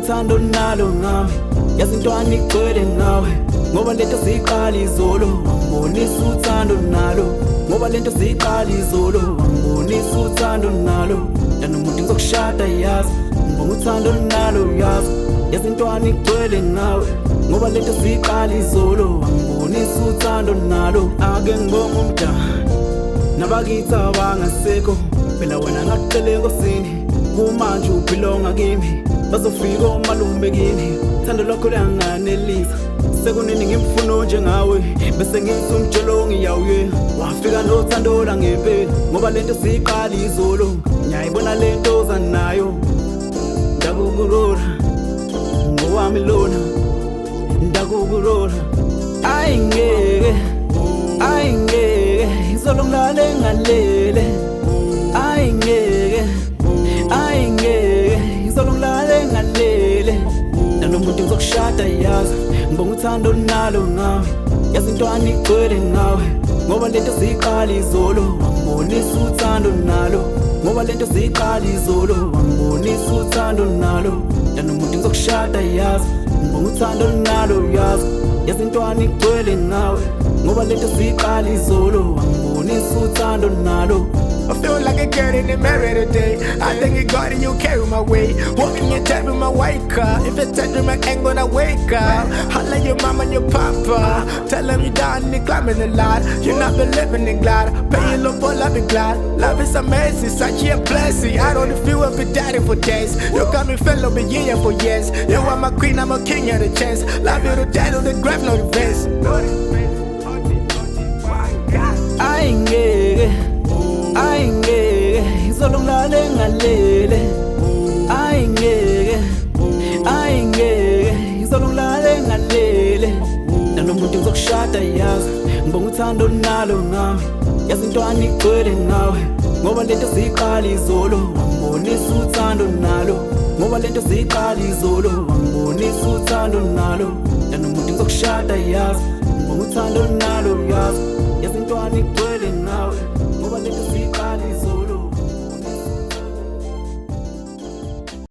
uthando nalo ngami yazi intwana igcwele ngawe ngoba lento siqala izolo wambonisa uthando nalo ngoba lento siqala izolo wambonisa uthando nalo umuntu ngizokushada yazi ngibonga uthando nalo yazi intwana igcwele ngawe ngoba lento siqala izolo wambonisa uthando nalo ake ngibonga umjaha nabakithi abangasekho phela wena ngakucele enkosini kumanje uphilonga kimi bazofika omalume kimi thando lwakho liyanganelisa sekunini ngimfuno njengawe bese ngithi umjolo ngiyawuye wafika nothando la ngempela ngoba lento siqala izolo ngiyayibona lento zanayo ndakukurora ngowami lona ndakukurora ayingeke izolo ngilale ngalele ayingeke izolo ngilale ngalele nanomuntu ngizokushada yazi ngibonga uthando nalo ngami yazi intwana igcwele ngawe ngoba lento siqala izolo wambonisa uthando nalo ngoba lento siqala izolo wambonisa uthando nalo nanomuntu ngizokushada yazi ngibonga uthando nalo yazi intwana igcwele ngawe ngoba lento siqala izolo wambonisa uthando nalo. I feel like a girl in the mirror today. I think you got it, you carry my weight. Walking your time with my white car. If it's touch me, I ain't gonna wake up. Holla your mama and your papa. Tell them you down and climbing the ladder. You not been living in glad. Pay your love for love and glad. Love is amazing, such a blessing. I don't feel up with daddy for days. You got me fellow be year for years. You are my queen, I'm a king at a chance. Love you to death on the grave, no defense. Ayingeke izolo ngilale ngalele ayingeke izolo ngilale ngalele nanomuntu ngizokushada yazi ngibonga uthando nalo ngami yazi intwana igcwele ngawe ngoba lento siqala izolo wambonisa uthando nalo ngoba lento siqala izolo wambonisa uthando nalo nanomuntu ngizokushada yazi ngibonga uthando nalo yazi intwana igcwele